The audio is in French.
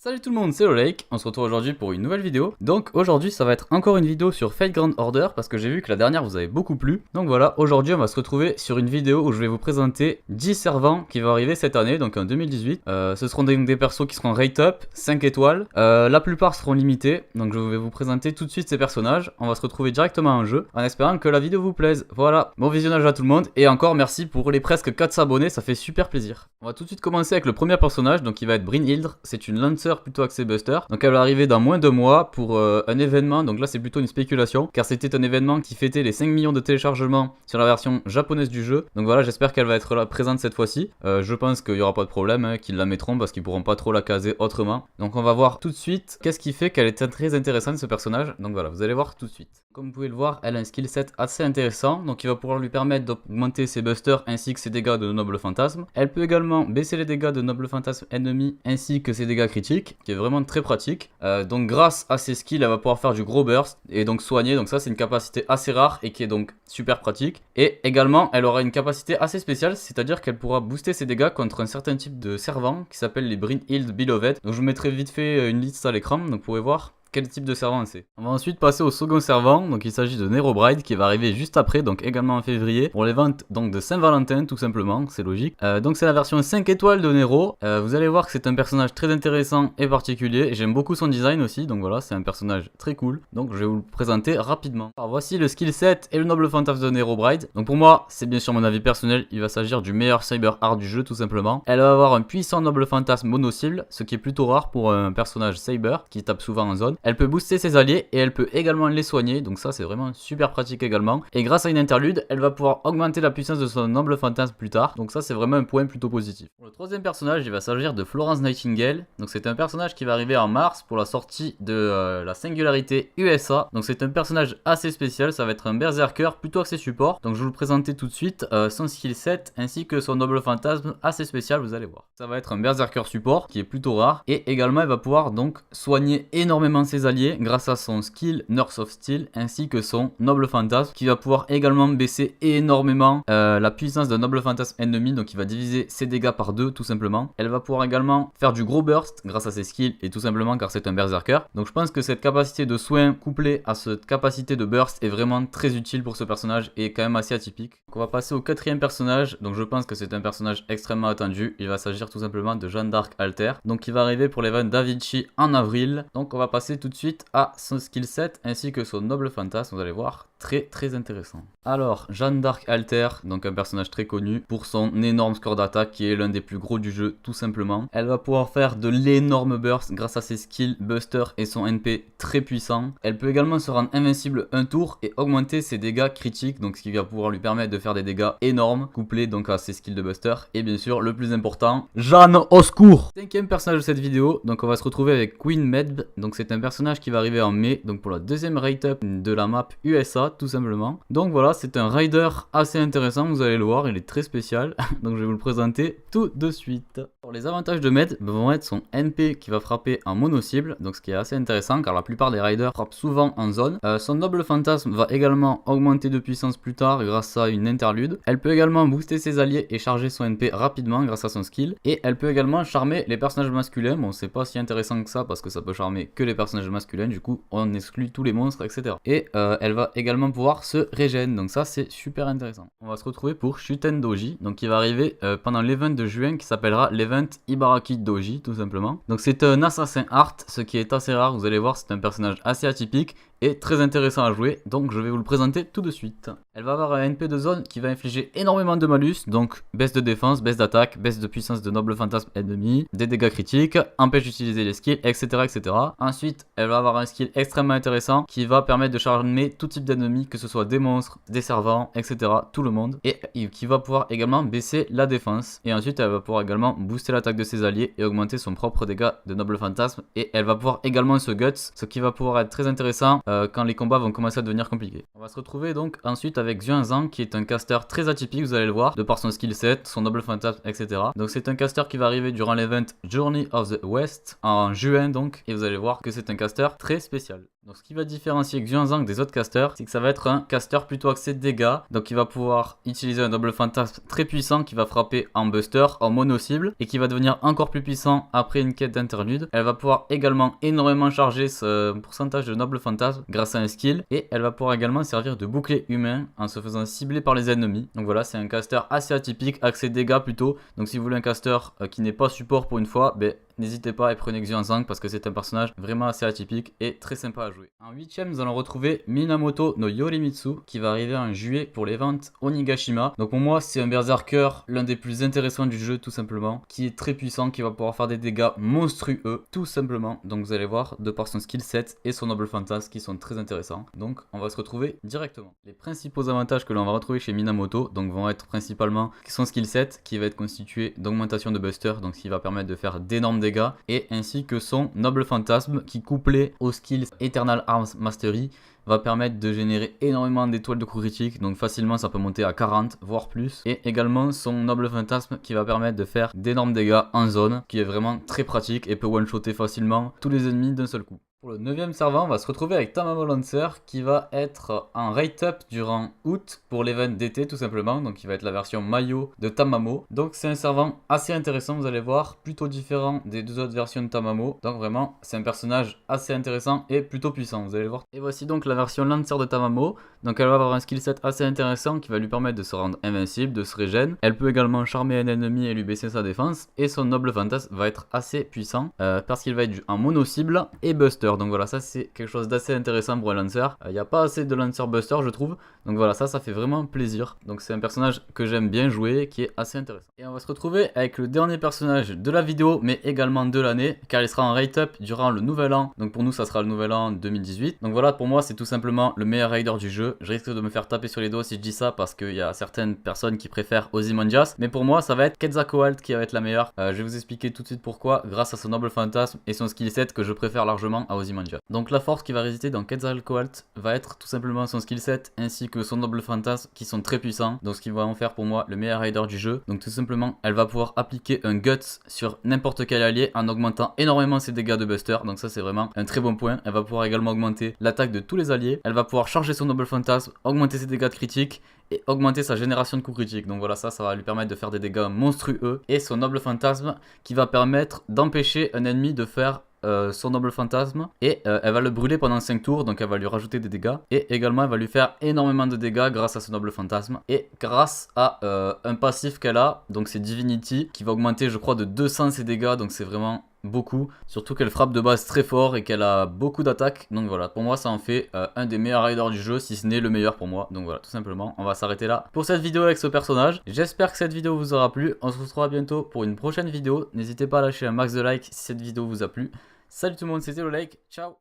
Salut tout le monde, c'est Lolake, on se retrouve aujourd'hui pour une nouvelle vidéo. Donc aujourd'hui ça va être encore une vidéo sur Fate Grand Order parce que j'ai vu que la dernière vous avait beaucoup plu. Donc voilà, aujourd'hui on va se retrouver sur une vidéo où je vais vous présenter 10 servants qui vont arriver cette année, donc en 2018. Ce seront des persos qui seront rate up, 5 étoiles. La plupart seront limités, donc je vais vous présenter tout de suite ces personnages. On va se retrouver directement en jeu en espérant que la vidéo vous plaise. Voilà, bon visionnage à tout le monde et encore merci pour les presque 400 abonnés, ça fait super plaisir. On va tout de suite commencer avec le premier personnage, donc il va être Brynhildr. C'est une Lancer plutôt axée Buster. Donc elle va arriver dans moins de mois pour un événement, donc là c'est plutôt une spéculation car c'était un événement qui fêtait les 5 millions de téléchargements sur la version japonaise du jeu. Donc voilà, j'espère qu'elle va être là présente cette fois-ci. Je pense qu'il n'y aura pas de problème, qu'ils la mettront parce qu'ils pourront pas trop la caser autrement. Donc on va voir tout de suite qu'est-ce qui fait qu'elle est très intéressante ce personnage. Donc voilà, vous allez voir tout de suite. Comme vous pouvez le voir, elle a un skill set assez intéressant, donc il va pouvoir lui permettre d'augmenter ses busters ainsi que ses dégâts de noble fantasme. Elle peut également baisser les dégâts de noble fantasme ennemis ainsi que ses dégâts critiques, qui est vraiment très pratique. Donc grâce à ses skills, elle va pouvoir faire du gros burst et donc soigner, donc ça c'est une capacité assez rare et qui est donc super pratique. Et également, elle aura une capacité assez spéciale, c'est-à-dire qu'elle pourra booster ses dégâts contre un certain type de servant qui s'appelle les Brynhild Beloved. Donc je vous mettrai vite fait une liste à l'écran, donc vous pourrez voir quel type de servant c'est. On va ensuite passer au second servant, donc il s'agit de Nerobride qui va arriver juste après, donc également en février, pour les ventes donc de Saint-Valentin tout simplement, c'est logique. Donc c'est la version 5 étoiles de Nero. Vous allez voir que c'est un personnage très intéressant et particulier, j'aime beaucoup son design aussi, donc voilà, c'est un personnage très cool, donc je vais vous le présenter rapidement. Alors voici le skill set et le noble fantasme de Nerobride. Donc pour moi, c'est bien sûr mon avis personnel, il va s'agir du meilleur cyber art du jeu tout simplement. Elle va avoir un puissant noble fantasme mono-cible, ce qui est plutôt rare pour un personnage cyber qui tape souvent en zone. Elle peut booster ses alliés et elle peut également les soigner, donc ça c'est vraiment super pratique également. Et grâce à une interlude, elle va pouvoir augmenter la puissance de son noble fantasme plus tard, donc ça c'est vraiment un point plutôt positif. Pour le troisième personnage, il va s'agir de Florence Nightingale. Donc c'est un personnage qui va arriver en mars pour la sortie de la singularité USA. Donc c'est un personnage assez spécial, ça va être un berserker plutôt axé support. Donc je vais vous le présenter tout de suite, son skill set ainsi que son noble fantasme assez spécial, vous allez voir. Ça va être un berserker support qui est plutôt rare et également il va pouvoir donc soigner énormément ses alliés grâce à son skill Nurse of Steel ainsi que son noble fantasme qui va pouvoir également baisser énormément la puissance d'un noble fantasme ennemi, donc il va diviser ses dégâts par 2 tout simplement. Elle va pouvoir également faire du gros burst grâce à ses skills et tout simplement car c'est un berserker. Donc je pense que cette capacité de soin couplée à cette capacité de burst est vraiment très utile pour ce personnage et quand même assez atypique. Donc on va passer au quatrième personnage, donc je pense que c'est un personnage extrêmement attendu. Il va s'agir tout simplement de Jeanne d'Arc Alter, donc il va arriver pour l'event d'Avicii en avril. Donc on va passer tout de suite à son skill set ainsi que son noble fantasme, vous allez voir, très intéressant. Alors, Jeanne d'Arc Alter, donc un personnage très connu pour son énorme score d'attaque qui est l'un des plus gros du jeu tout simplement. Elle va pouvoir faire de l'énorme burst grâce à ses skills Buster et son NP très puissant. Elle peut également se rendre invincible un tour et augmenter ses dégâts critiques, donc ce qui va pouvoir lui permettre de faire des dégâts énormes couplés donc à ses skills de Buster. Et bien sûr, le plus important, Jeanne au secours. Cinquième personnage de cette vidéo, donc on va se retrouver avec Queen Medb. Donc c'est un personnage qui va arriver en mai, donc pour la deuxième rate-up de la map USA tout simplement. Donc voilà, c'est un rider assez intéressant, vous allez le voir, il est très spécial. Donc je vais vous le présenter tout de suite. Alors, les avantages de Med vont être son NP qui va frapper en mono-cible, donc ce qui est assez intéressant car la plupart des riders frappent souvent en zone. Son noble fantasme va également augmenter de puissance plus tard grâce à une interlude. Elle peut également booster ses alliés et charger son NP rapidement grâce à son skill. Et elle peut également charmer les personnages masculins. Bon, c'est pas si intéressant que ça parce que ça peut charmer que les personnages masculins, du coup on exclut tous les monstres, etc. Et elle va également pouvoir se régène, donc ça c'est super intéressant. On va se retrouver pour Shuten Doji, donc qui va arriver pendant l'event de juin qui s'appellera l'event Ibaraki Doji tout simplement. Donc c'est un assassin art, ce qui est assez rare, vous allez voir, c'est un personnage assez atypique et très intéressant à jouer, donc je vais vous le présenter tout de suite. Elle va avoir un NP de zone qui va infliger énormément de malus, donc baisse de défense, baisse d'attaque, baisse de puissance de noble fantasme ennemi, des dégâts critiques, empêche d'utiliser les skills, etc. Ensuite, elle va avoir un skill extrêmement intéressant qui va permettre de charmer tout type d'ennemis, que ce soit des monstres, des servants, etc. tout le monde, et qui va pouvoir également baisser la défense. Et ensuite, elle va pouvoir également booster l'attaque de ses alliés et augmenter son propre dégât de noble fantasme. Et elle va pouvoir également se guts, ce qui va pouvoir être très intéressant quand les combats vont commencer à devenir compliqués. On va se retrouver donc ensuite avec Xuanzang qui est un caster très atypique, vous allez le voir, de par son skill set, son noble fantasme, etc. Donc c'est un caster qui va arriver durant l'event Journey of the West en juin donc, et vous allez voir que c'est un caster très spécial. Donc ce qui va différencier Xuanzang des autres casters, c'est que ça va être un caster plutôt axé dégâts. Donc il va pouvoir utiliser un double fantasme très puissant qui va frapper en buster, en mono cible, et qui va devenir encore plus puissant après une quête d'interlude. Elle va pouvoir également énormément charger ce pourcentage de noble fantasme grâce à un skill, et elle va pouvoir également servir de bouclier humain en se faisant cibler par les ennemis. Donc voilà, c'est un caster assez atypique, axé dégâts plutôt. Donc si vous voulez un caster qui n'est pas support pour une fois, n'hésitez pas et prenez Xuanzang parce que c'est un personnage vraiment assez atypique et très sympa à jouer. En 8ème, nous allons retrouver Minamoto no Yorimitsu qui va arriver en juillet pour les ventes Onigashima. Donc pour moi, c'est un berserker, l'un des plus intéressants du jeu tout simplement, qui est très puissant, qui va pouvoir faire des dégâts monstrueux tout simplement. Donc vous allez voir, de par son skill set et son noble fantasme qui sont très intéressants. Donc on va se retrouver directement. Les principaux avantages que l'on va retrouver chez Minamoto donc vont être principalement son skill set qui va être constitué d'augmentation de buster, donc ce qui va permettre de faire d'énormes dégâts, et ainsi que son noble fantasme qui, couplé au skill Eternal Arms Mastery, va permettre de générer énormément d'étoiles de coup critique, donc facilement ça peut monter à 40 voire plus, et également son noble fantasme qui va permettre de faire d'énormes dégâts en zone, qui est vraiment très pratique et peut one-shotter facilement tous les ennemis d'un seul coup. Pour le 9ème servant, on va se retrouver avec Tamamo Lancer qui va être en rate up durant août pour l'event d'été tout simplement. Donc il va être la version maillot de Tamamo. Donc c'est un servant assez intéressant, vous allez voir, plutôt différent des deux autres versions de Tamamo. Donc vraiment c'est un personnage assez intéressant et plutôt puissant, vous allez voir. Et voici donc la version Lancer de Tamamo. Donc elle va avoir un skill set assez intéressant qui va lui permettre de se rendre invincible, de se régène. Elle peut également charmer un ennemi et lui baisser sa défense. Et son noble fantasme va être assez puissant parce qu'il va être en mono cible et buster. Donc voilà, ça c'est quelque chose d'assez intéressant pour un lancer. Il n'y a pas assez de lancer buster je trouve. Donc voilà, ça fait vraiment plaisir. Donc c'est un personnage que j'aime bien jouer, qui est assez intéressant. Et on va se retrouver avec le dernier personnage de la vidéo, mais également de l'année, car il sera en rate up durant le nouvel an. Donc pour nous ça sera le nouvel an 2018. Donc voilà, pour moi c'est tout simplement le meilleur raider du jeu. Je risque de me faire taper sur les doigts si je dis ça, parce qu'il y a certaines personnes qui préfèrent Ozymandias. Mais pour moi ça va être Quetzalcoatl qui va être la meilleure. Je vais vous expliquer tout de suite pourquoi, grâce à son noble fantasme et son skill set que je préfère largement à Ozymandias. Donc la force qui va résister dans Quetzalcoatl va être tout simplement son skill set ainsi que son noble fantasme qui sont très puissants. Donc ce qui va en faire pour moi le meilleur raider du jeu. Donc tout simplement elle va pouvoir appliquer un guts sur n'importe quel allié en augmentant énormément ses dégâts de buster. Donc ça c'est vraiment un très bon point. Elle va pouvoir également augmenter l'attaque de tous les alliés. Elle va pouvoir charger son noble fantasme, augmenter ses dégâts de critique et augmenter sa génération de coups critiques. Donc voilà, ça va lui permettre de faire des dégâts monstrueux. Et son noble fantasme qui va permettre d'empêcher un ennemi de faire son noble fantasme, et elle va le brûler pendant 5 tours, donc elle va lui rajouter des dégâts, et également elle va lui faire énormément de dégâts grâce à son noble fantasme, et grâce à un passif qu'elle a, donc c'est Divinity, qui va augmenter je crois de 200 ses dégâts, donc c'est vraiment beaucoup, surtout qu'elle frappe de base très fort et qu'elle a beaucoup d'attaques. Donc voilà, pour moi ça en fait un des meilleurs raiders du jeu, si ce n'est le meilleur pour moi. Donc voilà, tout simplement, on va s'arrêter là pour cette vidéo avec ce personnage. J'espère que cette vidéo vous aura plu. On se retrouvera bientôt pour une prochaine vidéo. N'hésitez pas à lâcher un max de like si cette vidéo vous a plu. Salut tout le monde, c'était le like, ciao.